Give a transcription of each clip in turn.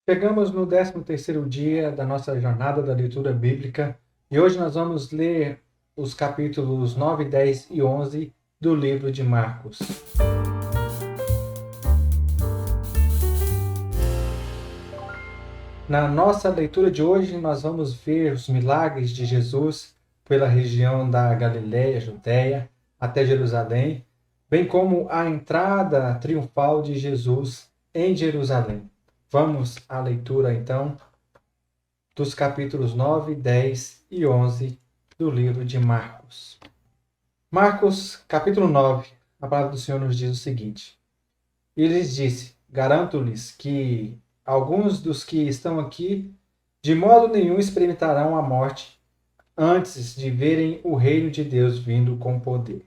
Chegamos no 13º dia da nossa jornada da leitura bíblica e hoje nós vamos ler os capítulos 9, 10 e 11 do livro de Marcos. Na nossa leitura de hoje, nós vamos ver os milagres de Jesus pela região da Galiléia, Judéia, até Jerusalém, bem como a entrada triunfal de Jesus em Jerusalém. Vamos à leitura, então, dos capítulos 9, 10 e 11 do livro de Marcos. Marcos, capítulo 9, a palavra do Senhor nos diz o seguinte: E lhes disse: Garanto-lhes que alguns dos que estão aqui de modo nenhum experimentarão a morte antes de verem o reino de Deus vindo com poder.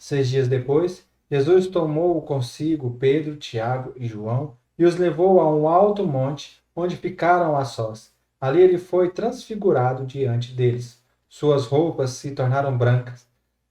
6 dias depois, Jesus tomou consigo Pedro, Tiago e João e os levou a um alto monte, onde ficaram a sós. Ali ele foi transfigurado diante deles. Suas roupas se tornaram brancas,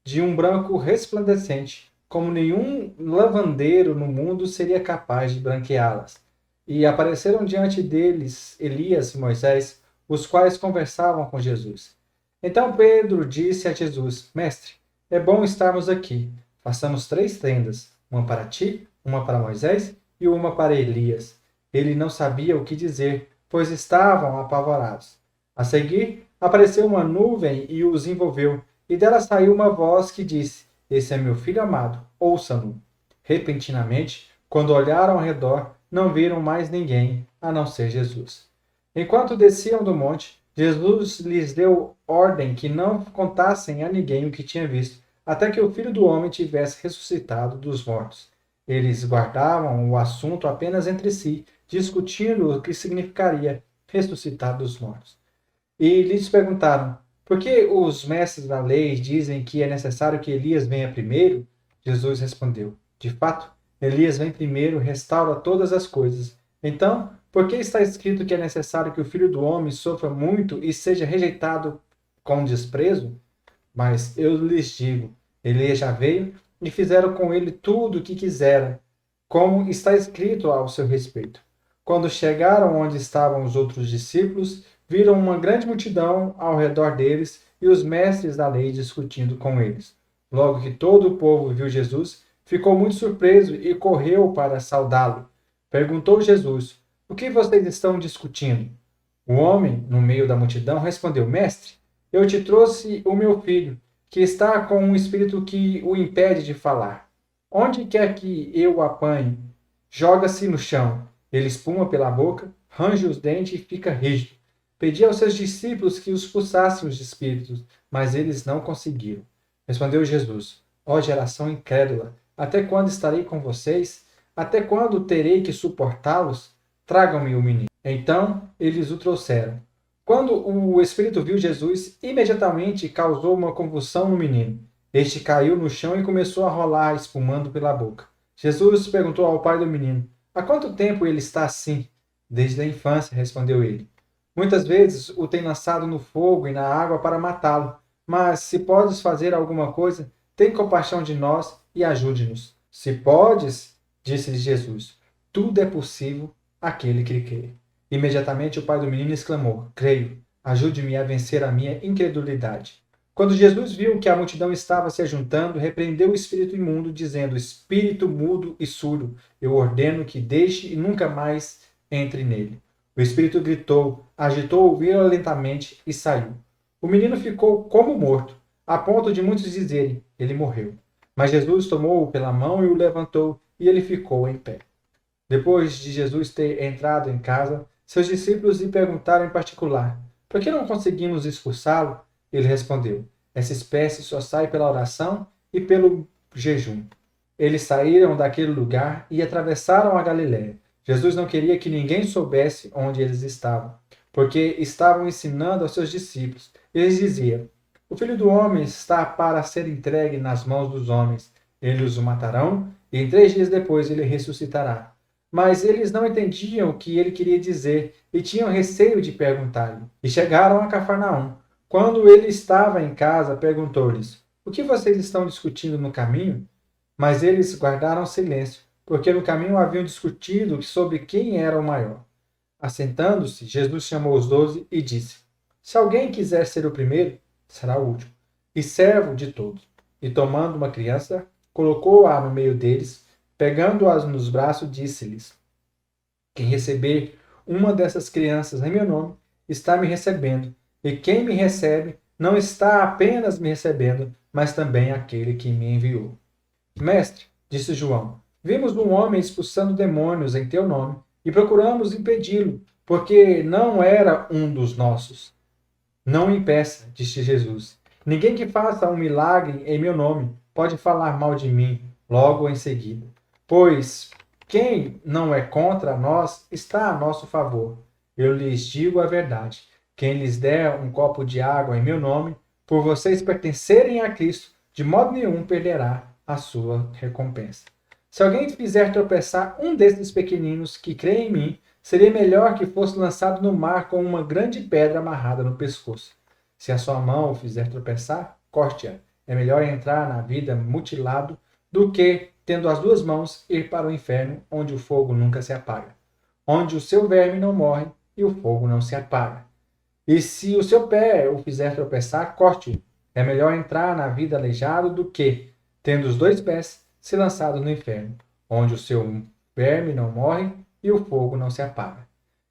de um branco resplandecente, como nenhum lavandeiro no mundo seria capaz de branqueá-las. E apareceram diante deles Elias e Moisés, os quais conversavam com Jesus. Então Pedro disse a Jesus: Mestre, é bom estarmos aqui. Façamos 3 tendas, uma para ti, uma para Moisés e uma para Elias. Ele não sabia o que dizer, pois estavam apavorados. A seguir, apareceu uma nuvem e os envolveu, e dela saiu uma voz que disse: Esse é meu filho amado, ouçam-no. Repentinamente, quando olharam ao redor, não viram mais ninguém, a não ser Jesus. Enquanto desciam do monte, Jesus lhes deu ordem que não contassem a ninguém o que tinha visto, até que o Filho do Homem tivesse ressuscitado dos mortos. Eles guardavam o assunto apenas entre si, discutindo o que significaria ressuscitar dos mortos. E lhes perguntaram: Por que os mestres da lei dizem que é necessário que Elias venha primeiro? Jesus respondeu: De fato, Elias vem primeiro, restaura todas as coisas. Então, por que está escrito que é necessário que o Filho do Homem sofra muito e seja rejeitado com desprezo? Mas eu lhes digo: Elias já veio e fizeram com ele tudo o que quiseram, como está escrito ao seu respeito. Quando chegaram onde estavam os outros discípulos, viram uma grande multidão ao redor deles e os mestres da lei discutindo com eles. Logo que todo o povo viu Jesus, ficou muito surpreso e correu para saudá-lo. Perguntou Jesus: O que vocês estão discutindo? O homem, no meio da multidão, respondeu: Mestre, eu te trouxe o meu filho, que está com um espírito que o impede de falar. Onde quer que eu o apanhe, joga-se no chão. Ele espuma pela boca, range os dentes e fica rígido. Pedi aos seus discípulos que os expulsassem os espíritos, mas eles não conseguiram. Respondeu Jesus: Ó geração incrédula, até quando estarei com vocês? Até quando terei que suportá-los? Tragam-me o menino. Então eles o trouxeram. Quando o espírito viu Jesus, imediatamente causou uma convulsão no menino. Este caiu no chão e começou a rolar, espumando pela boca. Jesus perguntou ao pai do menino: Há quanto tempo ele está assim? Desde a infância, respondeu ele. Muitas vezes o tem lançado no fogo e na água para matá-lo. Mas se podes fazer alguma coisa, tem compaixão de nós e ajude-nos. Se podes, disse-lhe Jesus, tudo é possível àquele que crê. Imediatamente o pai do menino exclamou: Creio, ajude-me a vencer a minha incredulidade. Quando Jesus viu que a multidão estava se ajuntando, repreendeu o espírito imundo, dizendo: Espírito mudo e surdo, eu ordeno que deixe e nunca mais entre nele. O espírito gritou, agitou-o violentamente e saiu. O menino ficou como morto, a ponto de muitos dizerem: Ele morreu. Mas Jesus tomou-o pela mão e o levantou, e ele ficou em pé. Depois de Jesus ter entrado em casa, seus discípulos lhe perguntaram em particular: Por que não conseguimos expulsá-lo? Ele respondeu: Essa espécie só sai pela oração e pelo jejum. Eles saíram daquele lugar e atravessaram a Galiléia. Jesus não queria que ninguém soubesse onde eles estavam, porque estavam ensinando aos seus discípulos. Eles diziam: O Filho do Homem está para ser entregue nas mãos dos homens. Eles o matarão e em 3 dias depois ele ressuscitará. Mas eles não entendiam o que ele queria dizer e tinham receio de perguntar-lhe. E chegaram a Cafarnaum. Quando ele estava em casa, perguntou-lhes: O que vocês estão discutindo no caminho? Mas eles guardaram silêncio, porque no caminho haviam discutido sobre quem era o maior. Assentando-se, Jesus chamou os 12 e disse: Se alguém quiser ser o primeiro, será o último, e servo de todos. E tomando uma criança, colocou-a no meio deles, pegando-as nos braços, disse-lhes: Quem receber uma dessas crianças em meu nome, está me recebendo, e quem me recebe, não está apenas me recebendo, mas também aquele que me enviou. Mestre, disse João, vimos um homem expulsando demônios em teu nome e procuramos impedi-lo, porque não era um dos nossos. Não o impeça, disse Jesus. Ninguém que faça um milagre em meu nome pode falar mal de mim logo em seguida. Pois quem não é contra nós está a nosso favor. Eu lhes digo a verdade. Quem lhes der um copo de água em meu nome, por vocês pertencerem a Cristo, de modo nenhum perderá a sua recompensa. Se alguém fizer tropeçar um desses pequeninos que crê em mim, seria melhor que fosse lançado no mar com uma grande pedra amarrada no pescoço. Se a sua mão o fizer tropeçar, corte-a. É melhor entrar na vida mutilado do que, tendo as duas mãos, ir para o inferno, onde o fogo nunca se apaga, onde o seu verme não morre e o fogo não se apaga. E se o seu pé o fizer tropeçar, corte-o. É melhor entrar na vida aleijado do que, tendo os dois pés, ser lançado no inferno, onde o seu verme não morre e o fogo não se apaga.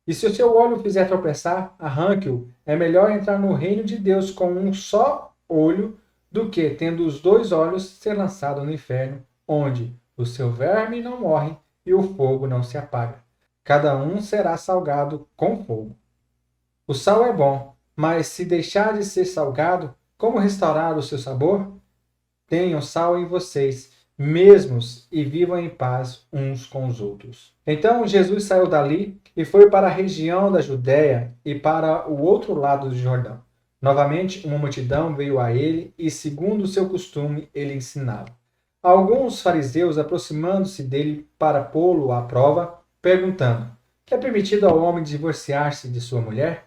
E se o seu olho o fizer tropeçar, arranque-o. É melhor entrar no reino de Deus com um só olho do que, tendo os dois olhos, ser lançado no inferno, onde o seu verme não morre e o fogo não se apaga. Cada um será salgado com fogo. O sal é bom, mas se deixar de ser salgado, como restaurar o seu sabor? Tenham sal em vocês mesmos e vivam em paz uns com os outros. Então Jesus saiu dali e foi para a região da Judéia e para o outro lado do Jordão. Novamente, uma multidão veio a ele e, segundo o seu costume, ele ensinava. Alguns fariseus, aproximando-se dele para pô-lo à prova, perguntando: é permitido ao homem divorciar-se de sua mulher?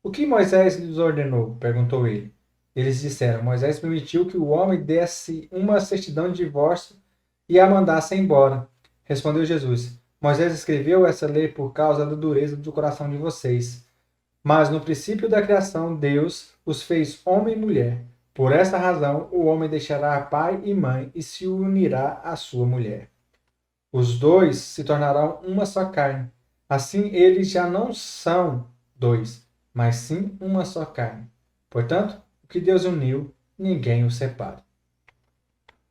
O que Moisés lhes ordenou? Perguntou ele. Eles disseram: Moisés permitiu que o homem desse uma certidão de divórcio e a mandasse embora. Respondeu Jesus: Moisés escreveu essa lei por causa da dureza do coração de vocês. Mas no princípio da criação, Deus os fez homem e mulher. Por essa razão, o homem deixará pai e mãe e se unirá à sua mulher. Os dois se tornarão uma só carne. Assim, eles já não são dois, mas sim uma só carne. Portanto, o que Deus uniu, ninguém o separa.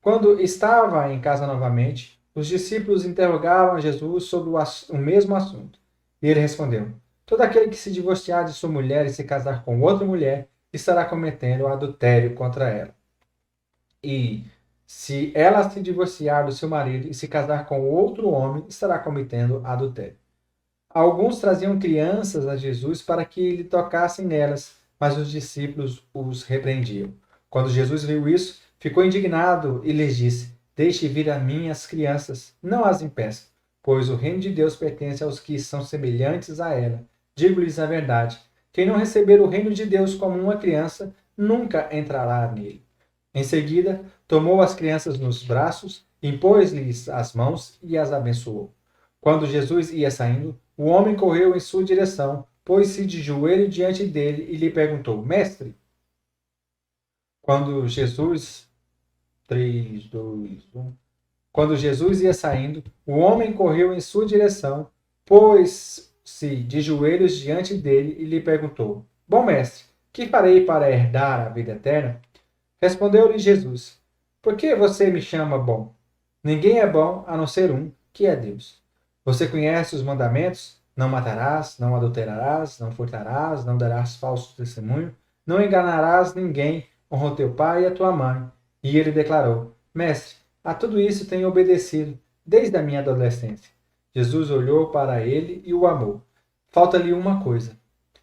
Quando estava em casa novamente, os discípulos interrogavam Jesus sobre o mesmo assunto. E ele respondeu: Todo aquele que se divorciar de sua mulher e se casar com outra mulher estará cometendo adultério contra ela. E se ela se divorciar do seu marido e se casar com outro homem, estará cometendo adultério. Alguns traziam crianças a Jesus para que lhe tocassem nelas, mas os discípulos os repreendiam. Quando Jesus viu isso, ficou indignado e lhes disse: Deixe vir a mim as crianças, não as impeça, pois o reino de Deus pertence aos que são semelhantes a ela. Digo-lhes a verdade: quem não receber o reino de Deus como uma criança, nunca entrará nele. Em seguida, tomou as crianças nos braços, impôs-lhes as mãos e as abençoou. Quando Jesus ia saindo, o homem correu em sua direção, pôs-se de joelho diante dele e lhe perguntou: Mestre, quando Jesus 3, 2, 1. Quando Jesus ia saindo, o homem correu em sua direção, pôs-se de joelhos diante dele e lhe perguntou: Bom mestre, que farei para herdar a vida eterna? Respondeu-lhe Jesus: Por que você me chama bom? Ninguém é bom a não ser um, que é Deus. Você conhece os mandamentos? Não matarás, não adulterarás, não furtarás, não darás falso testemunho, não enganarás ninguém, honra teu pai e a tua mãe. E ele declarou: Mestre, a tudo isso tenho obedecido desde a minha adolescência. Jesus olhou para ele e o amou. Falta-lhe uma coisa,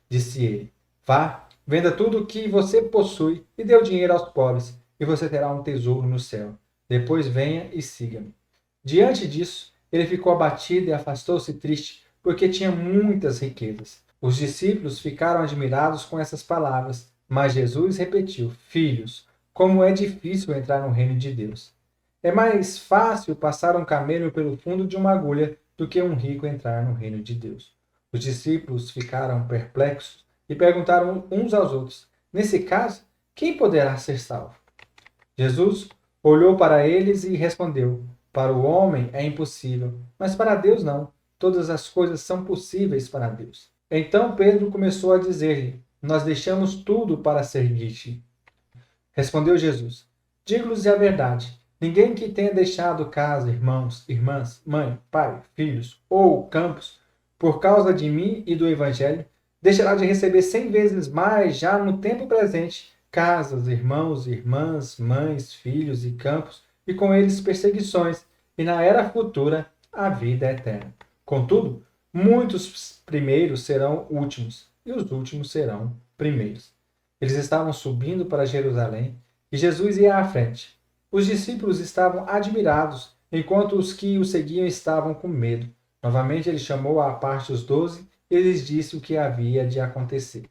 disse ele. Vá, venda tudo o que você possui e dê o dinheiro aos pobres, e você terá um tesouro no céu. Depois venha e siga-me. Diante disso, ele ficou abatido e afastou-se triste, porque tinha muitas riquezas. Os discípulos ficaram admirados com essas palavras, mas Jesus repetiu: Filhos, como é difícil entrar no reino de Deus. É mais fácil passar um camelo pelo fundo de uma agulha do que um rico entrar no reino de Deus. Os discípulos ficaram perplexos e perguntaram uns aos outros: Nesse caso, quem poderá ser salvo? Jesus olhou para eles e respondeu: Para o homem é impossível, mas para Deus não. Todas as coisas são possíveis para Deus. Então Pedro começou a dizer-lhe: Nós deixamos tudo para seguir-te. Respondeu Jesus: Digo-lhes a verdade. Ninguém que tenha deixado casa, irmãos, irmãs, mãe, pai, filhos ou campos, por causa de mim e do Evangelho, deixará de receber 100 vezes mais já no tempo presente casas, irmãos, irmãs, mães, filhos e campos, e com eles perseguições, e na era futura a vida eterna. Contudo, muitos primeiros serão últimos, e os últimos serão primeiros. Eles estavam subindo para Jerusalém e Jesus ia à frente. Os discípulos estavam admirados, enquanto os que o seguiam estavam com medo. Novamente ele chamou à parte os 12 e lhes disse o que havia de acontecer.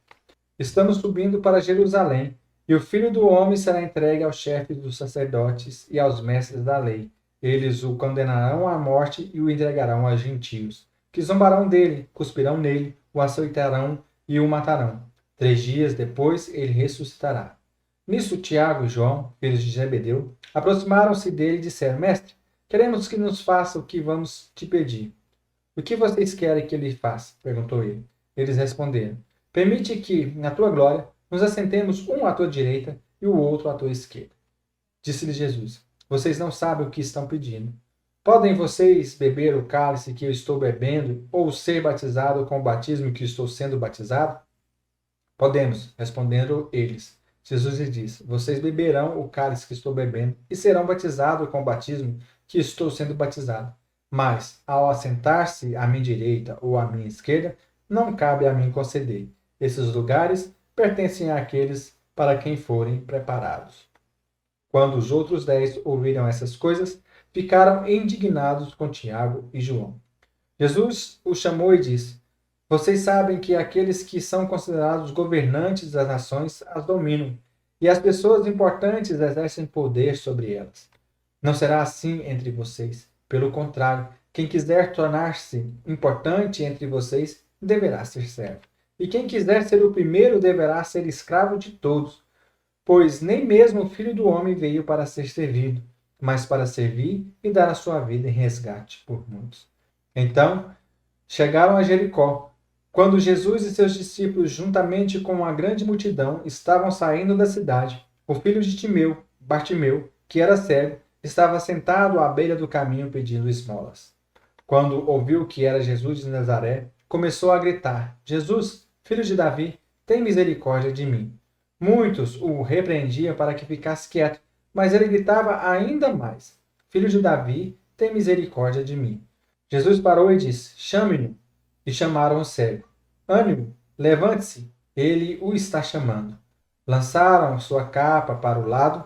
Estamos subindo para Jerusalém, e o Filho do Homem será entregue aos chefes dos sacerdotes e aos mestres da lei. Eles o condenarão à morte e o entregarão aos gentios, que zombarão dele, cuspirão nele, o açoitarão e o matarão. 3 dias depois ele ressuscitará. Nisso Tiago e João, filhos de Zebedeu, aproximaram-se dele e disseram: Mestre, queremos que nos faça o que vamos te pedir. O que vocês querem que ele faça? Perguntou ele. Eles responderam: Permite que, na tua glória, nos assentemos um à tua direita e o outro à tua esquerda. Disse-lhe Jesus: Vocês não sabem o que estão pedindo. Podem vocês beber o cálice que eu estou bebendo ou ser batizado com o batismo que estou sendo batizado? Podemos, responderam eles. Jesus lhes disse: Vocês beberão o cálice que estou bebendo e serão batizados com o batismo que estou sendo batizado. Mas, ao assentar-se à minha direita ou à minha esquerda, não cabe a mim conceder. Esses lugares pertencem àqueles para quem forem preparados. Quando os outros 10 ouviram essas coisas, ficaram indignados com Tiago e João. Jesus os chamou e disse: Vocês sabem que aqueles que são considerados governantes das nações as dominam, e as pessoas importantes exercem poder sobre elas. Não será assim entre vocês. Pelo contrário, quem quiser tornar-se importante entre vocês deverá ser servo. E quem quiser ser o primeiro deverá ser escravo de todos. Pois nem mesmo o Filho do Homem veio para ser servido, mas para servir e dar a sua vida em resgate por muitos. Então, chegaram a Jericó. Quando Jesus e seus discípulos, juntamente com uma grande multidão, estavam saindo da cidade, o filho de Timeu, Bartimeu, que era cego, estava sentado à beira do caminho pedindo esmolas. Quando ouviu que era Jesus de Nazaré, começou a gritar: Jesus, filho de Davi, tem misericórdia de mim. Muitos o repreendiam para que ficasse quieto, mas ele gritava ainda mais: Filho de Davi, tem misericórdia de mim. Jesus parou e disse: Chame-no. E chamaram o cego. Ânimo, levante-se, ele o está chamando. Lançaram sua capa para o lado.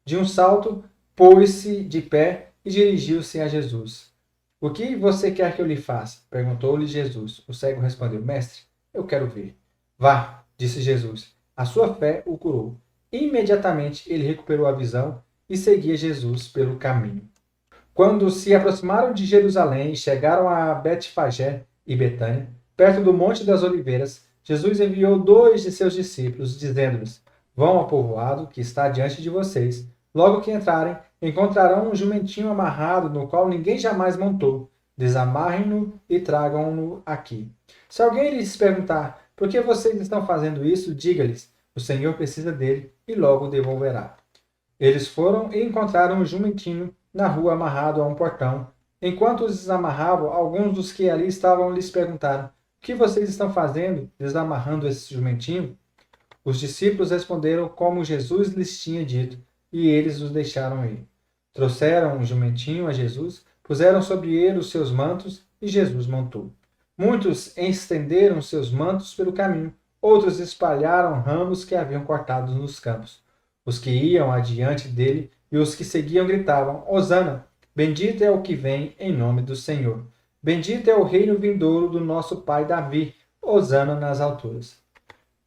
De um salto, pôs-se de pé e dirigiu-se a Jesus. O que você quer que eu lhe faça? Perguntou-lhe Jesus. O cego respondeu: Mestre, eu quero ver. Vá, disse Jesus. A sua fé o curou. Imediatamente ele recuperou a visão e seguia Jesus pelo caminho. Quando se aproximaram de Jerusalém e chegaram a Betfagé e Betânia, perto do Monte das Oliveiras, Jesus enviou 2 de seus discípulos, dizendo-lhes: Vão ao povoado que está diante de vocês. Logo que entrarem, encontrarão um jumentinho amarrado no qual ninguém jamais montou. Desamarrem-no e tragam-no aqui. Se alguém lhes perguntar: Por que vocês estão fazendo isso? Diga-lhes: O Senhor precisa dele e logo o devolverá. Eles foram e encontraram o jumentinho na rua amarrado a um portão. Enquanto os desamarravam, alguns dos que ali estavam lhes perguntaram: O que vocês estão fazendo, desamarrando esse jumentinho? Os discípulos responderam como Jesus lhes tinha dito, e eles os deixaram ir. Trouxeram um jumentinho a Jesus, puseram sobre ele os seus mantos, e Jesus montou. Muitos estenderam seus mantos pelo caminho, outros espalharam ramos que haviam cortado nos campos. Os que iam adiante dele e os que seguiam gritavam: Hosana! Bendito é o que vem em nome do Senhor. Bendito é o reino vindouro do nosso pai Davi. Hosana nas alturas.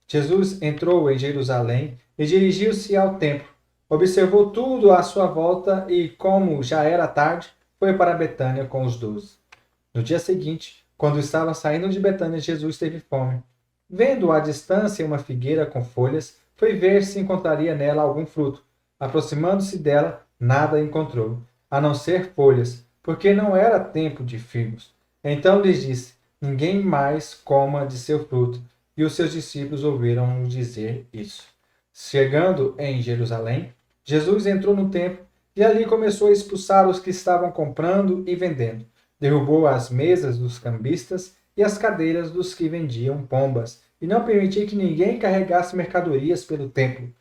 Jesus entrou em Jerusalém e dirigiu-se ao templo. Observou tudo à sua volta e, como já era tarde, foi para Betânia com os 12. No dia seguinte, Quando estava saindo de Betânia, Jesus teve fome. Vendo à distância uma figueira com folhas, foi ver se encontraria nela algum fruto. Aproximando-se dela, nada encontrou, a não ser folhas, porque não era tempo de figos. Então lhes disse: Ninguém mais coma de seu fruto. E os seus discípulos ouviram-no dizer isso. Chegando em Jerusalém, Jesus entrou no templo e ali começou a expulsar os que estavam comprando e vendendo. Derrubou as mesas dos cambistas e as cadeiras dos que vendiam pombas, e não permitia que ninguém carregasse mercadorias pelo templo.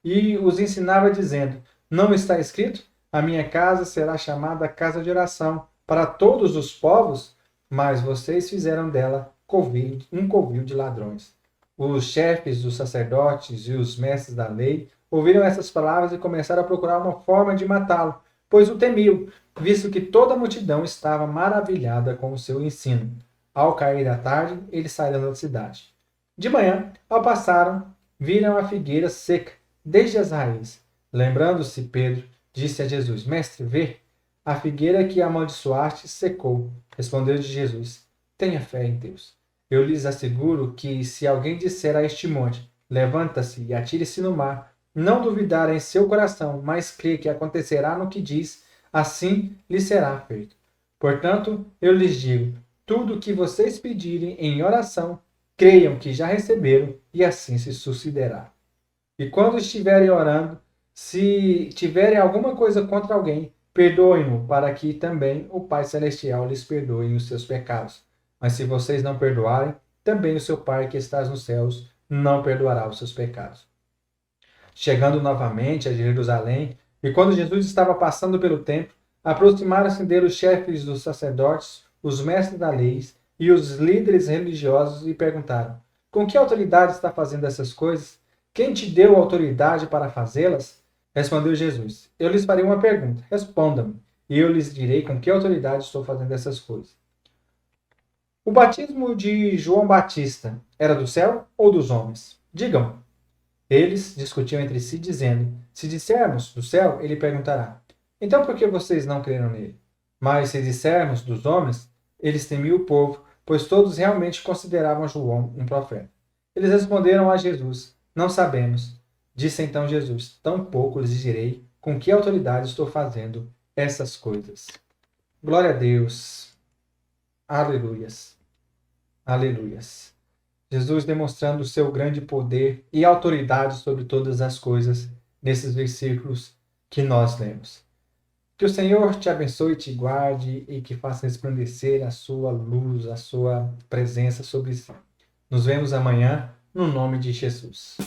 E os ensinava dizendo: Não está escrito? A minha casa será chamada casa de oração para todos os povos, mas vocês fizeram dela um covil de ladrões. Os chefes dos sacerdotes e os mestres da lei ouviram essas palavras e começaram a procurar uma forma de matá-lo, pois o temiam, visto que toda a multidão estava maravilhada com o seu ensino. Ao cair da tarde, eles saíram da cidade. De manhã, ao passaram, viram a figueira seca, desde as raízes. Lembrando-se, Pedro disse a Jesus: Mestre, vê, a figueira que amaldiçoaste secou. Respondeu-lhe Jesus: Tenha fé em Deus. Eu lhes asseguro que, se alguém disser a este monte: Levanta-se e atire-se no mar, não duvidar em seu coração, mas crê que acontecerá no que diz, assim lhe será feito. Portanto, eu lhes digo: tudo o que vocês pedirem em oração, creiam que já receberam, e assim se sucederá. E quando estiverem orando, se tiverem alguma coisa contra alguém, perdoem-no, para que também o Pai Celestial lhes perdoe os seus pecados. Mas se vocês não perdoarem, também o seu Pai que está nos céus não perdoará os seus pecados. Chegando novamente a Jerusalém, e quando Jesus estava passando pelo templo, aproximaram-se dele os chefes dos sacerdotes, os mestres da lei e os líderes religiosos e perguntaram: Com que autoridade está fazendo essas coisas? Quem te deu autoridade para fazê-las? Respondeu Jesus: Eu lhes farei uma pergunta, respondam-me, e eu lhes direi com que autoridade estou fazendo essas coisas. O batismo de João Batista era do céu ou dos homens? Digam. Eles discutiam entre si, dizendo: Se dissermos do céu, ele perguntará: Então por que vocês não creram nele? Mas se dissermos dos homens, eles temiam o povo, pois todos realmente consideravam João um profeta. Eles responderam a Jesus: Não sabemos. Disse então Jesus: Tampouco lhes direi com que autoridade estou fazendo essas coisas. Glória a Deus. Aleluias. Aleluias. Jesus demonstrando o seu grande poder e autoridade sobre todas as coisas nesses versículos que nós lemos. Que o Senhor te abençoe e te guarde e que faça resplandecer a sua luz, a sua presença sobre si. Nos vemos amanhã, no nome de Jesus.